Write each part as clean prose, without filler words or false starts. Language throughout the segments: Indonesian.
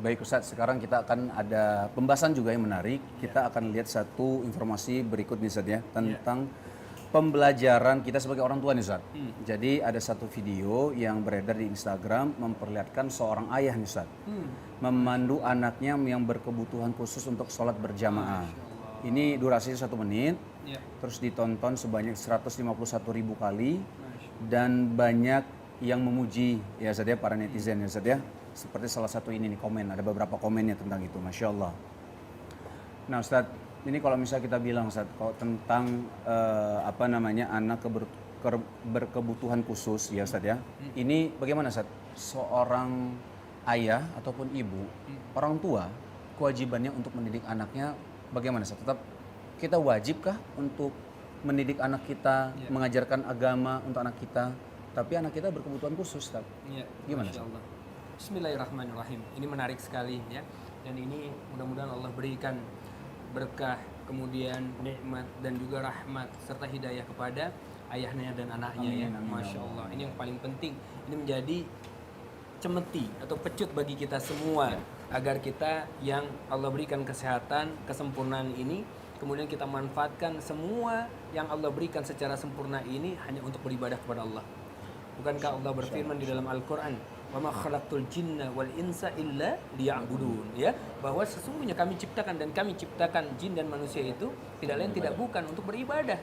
Baik Ustadz, sekarang kita akan ada pembahasan juga yang menarik. Kita akan lihat satu informasi berikut nih Ustadz ya, tentang pembelajaran kita sebagai orang tua nih Ustadz. Jadi ada satu video yang beredar di Instagram memperlihatkan seorang ayah nih Ustadz. Memandu anaknya yang berkebutuhan khusus untuk sholat berjamaah. Ini durasinya 1 menit, terus ditonton sebanyak 151.000 kali. Dan banyak yang memuji ya Ustadz ya, para netizen ya Ustadz ya. Seperti salah satu ini nih komen, ada beberapa komennya tentang itu, Masya Allah. Nah Ustadz, ini kalau misalnya kita bilang Ustadz, kalau tentang anak berkebutuhan khusus ya Ustadz ya, ini bagaimana Ustadz? Seorang ayah ataupun ibu, orang tua, kewajibannya untuk mendidik anaknya bagaimana Ustadz? Tetap kita wajibkah untuk mendidik anak kita, mengajarkan agama untuk anak kita, tapi anak kita berkebutuhan khusus Ustadz? Gimana Ustadz? Bismillahirrahmanirrahim. Ini menarik sekali ya. Dan ini mudah-mudahan Allah berikan berkah, kemudian nikmat dan juga rahmat serta hidayah kepada ayahnya dan anaknya. Amin, amin, Masya Allah. Ini yang paling penting. Ini menjadi cemeti atau pecut bagi kita semua agar kita yang Allah berikan kesehatan, kesempurnaan ini, kemudian kita manfaatkan semua yang Allah berikan secara sempurna ini hanya untuk beribadah kepada Allah. Bukankah Allah berfirman di dalam Al-Quran, wa ma khalaqtul jinna wal insa illa liya'budun, ya, bahwa sesungguhnya kami ciptakan jin dan manusia itu tidak lain tidak bukan untuk beribadah.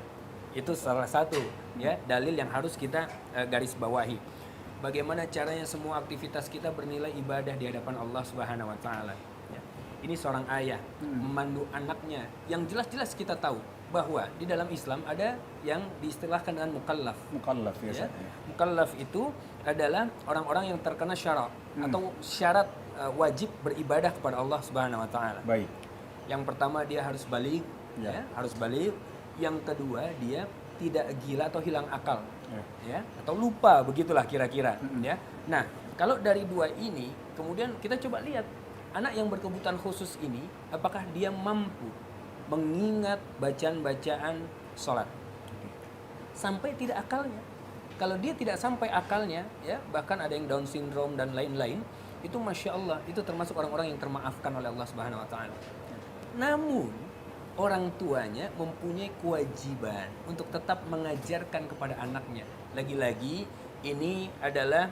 Itu salah satu ya dalil yang harus kita garis bawahi. Bagaimana caranya semua aktivitas kita bernilai ibadah di hadapan Allah Subhanahu wa taala. Ya. Ini seorang ayah memandu anaknya yang jelas-jelas kita tahu bahwa di dalam Islam ada yang diistilahkan dengan mukallaf. Mukallaf ya. Mukallaf itu adalah orang-orang yang terkena syarat atau syarat wajib beribadah kepada Allah Subhanahu wa taala. Baik. Yang pertama dia harus balik, harus balik. Yang kedua dia tidak gila atau hilang akal. Ya, atau lupa, begitulah kira-kira, ya. Nah, kalau dari dua ini kemudian kita coba lihat anak yang berkebutuhan khusus ini apakah dia mampu mengingat bacaan-bacaan sholat sampai tidak akalnya. Kalau dia tidak sampai akalnya, ya, bahkan ada yang Down syndrome dan lain-lain, itu Masya Allah, itu termasuk orang-orang yang termaafkan oleh Allah Subhanahu wa taala. Namun orang tuanya mempunyai kewajiban untuk tetap mengajarkan kepada anaknya. Lagi-lagi ini adalah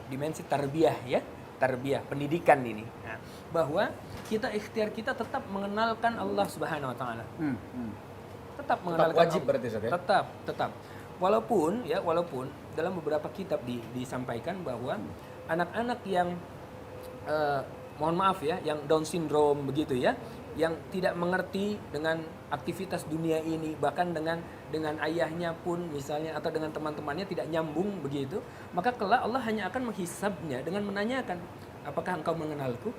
dimensi tarbiyah, ya, tarbiyah, pendidikan ini. Nah, bahwa kita ikhtiar kita tetap mengenalkan Allah Subhanahu wa taala. Tetap mengenalkan wajib berarti Ustaz, ya? Tetap. Walaupun dalam beberapa kitab disampaikan bahwa anak-anak yang mohon maaf ya, yang Down syndrome begitu ya, yang tidak mengerti dengan aktivitas dunia ini, bahkan dengan ayahnya pun misalnya atau dengan teman-temannya tidak nyambung begitu, maka kelak Allah hanya akan menghisabnya dengan menanyakan, apakah engkau mengenalku?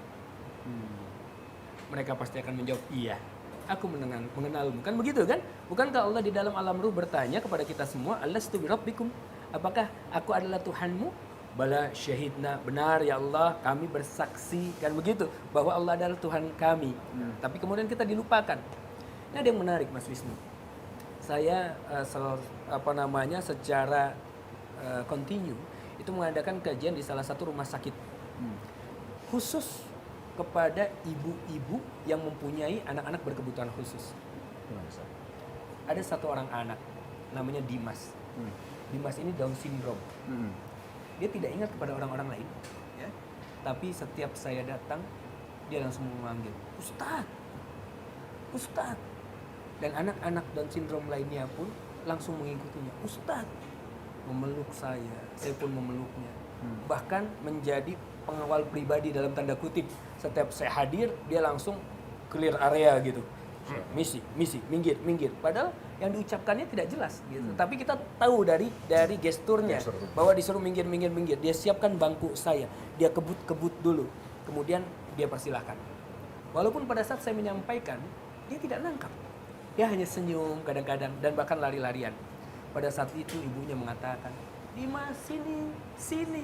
Mereka pasti akan menjawab, iya, aku mengenalmu. Kan begitu kan? Bukankah Allah di dalam alam ruh bertanya kepada kita semua, alastu birabbikum, apakah aku adalah Tuhanmu? Bala syahidna, benar ya Allah, kami bersaksi, kan begitu, bahwa Allah adalah Tuhan kami. Tapi kemudian kita dilupakan. Ini ada yang menarik Mas Wisnu. Saya secara kontinu itu mengadakan kajian di salah satu rumah sakit khusus kepada ibu-ibu yang mempunyai anak-anak berkebutuhan khusus. Ada satu orang anak namanya Dimas. Dimas ini Down syndrome. Dia tidak ingat kepada orang-orang lain, ya. Tapi setiap saya datang, dia langsung memanggil, Ustadz. Dan anak-anak Down syndrome lainnya pun langsung mengikutinya, Ustadz. Memeluk saya pun memeluknya. Bahkan menjadi pengawal pribadi dalam tanda kutip. Setiap saya hadir, dia langsung clear area gitu. Misi, minggir. Padahal yang diucapkannya tidak jelas gitu. Tapi kita tahu dari gesturnya bahwa disuruh minggir. Dia siapkan bangku saya, dia kebut dulu. Kemudian dia persilahkan. Walaupun pada saat saya menyampaikan, dia tidak nangkap. Dia hanya senyum kadang-kadang dan bahkan lari-larian. Pada saat itu ibunya mengatakan, Dimas sini.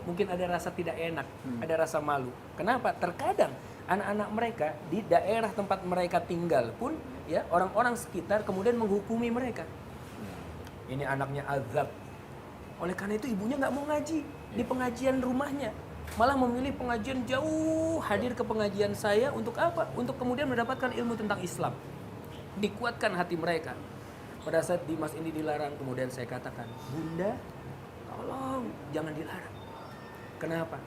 Mungkin ada rasa tidak enak, ada rasa malu. Kenapa? Terkadang anak-anak mereka di daerah tempat mereka tinggal pun, ya, orang-orang sekitar kemudian menghukumi mereka. Ini anaknya azab. Oleh karena itu ibunya nggak mau ngaji di pengajian rumahnya. malah memilih pengajian jauh, hadir ke pengajian saya untuk apa? Untuk kemudian mendapatkan ilmu tentang Islam. Dikuatkan hati mereka. Pada saat Dimas ini dilarang, kemudian saya katakan, Bunda, tolong jangan dilarang. Kenapa?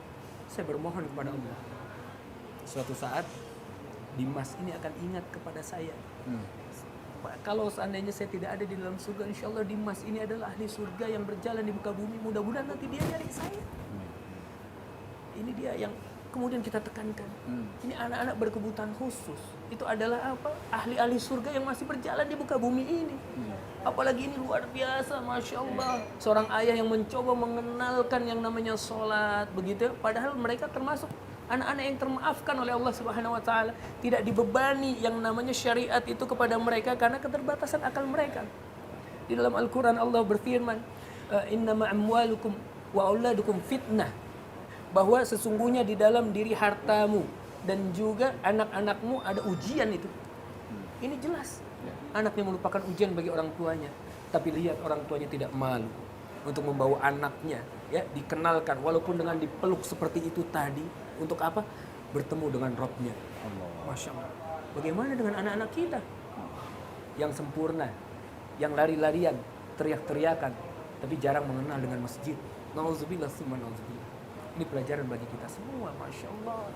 Saya bermohon kepada Allah. Suatu saat Dimas ini akan ingat kepada saya. Kalau seandainya saya tidak ada di dalam surga, insya Allah Dimas ini adalah ahli surga yang berjalan di muka bumi. Mudah-mudahan nanti dia nyari saya. Ini dia yang kemudian kita tekankan. Ini anak-anak berkebutuhan khusus. Itu adalah apa? Ahli-ahli surga yang masih berjalan di muka bumi ini. Apalagi ini luar biasa, Masya Allah. Seorang ayah yang mencoba mengenalkan yang namanya sholat, begitu. Padahal mereka termasuk anak-anak yang termaafkan oleh Allah Subhanahu Wa Taala. Tidak dibebani yang namanya syariat itu kepada mereka karena keterbatasan akal mereka. Di dalam Al-Quran Allah berfirman, innama amwalukum wa auladukum fitnah. Bahwa sesungguhnya di dalam diri hartamu dan juga anak-anakmu ada ujian itu. Ini jelas. Anaknya merupakan ujian bagi orang tuanya. Tapi lihat orang tuanya tidak malu untuk membawa anaknya, ya, dikenalkan walaupun dengan dipeluk seperti itu tadi. Untuk apa? Bertemu dengan Rabbnya. Masya Allah. Bagaimana dengan anak-anak kita yang sempurna, yang lari-larian, teriak-teriakan, tapi jarang mengenal dengan masjid. Nauzubillah summa nauzubillah. Ini pelajaran bagi kita semua, Masya Allah.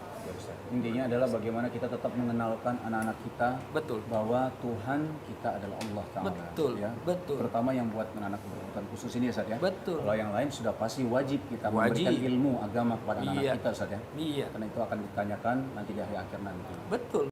Intinya adalah bagaimana kita tetap mengenalkan anak-anak kita Betul. bahwa Tuhan kita adalah Allah Ta'ala. Betul, Ya. betul. Terutama yang buat anak-anak berkebutuhan khusus ini Ustaz ya. Betul. Kalau yang lain sudah pasti wajib kita Wajib. memberikan ilmu agama kepada anak-anak Iya. kita Ustaz ya. Iya, Karena itu akan ditanyakan nanti di akhir-akhir nanti. betul.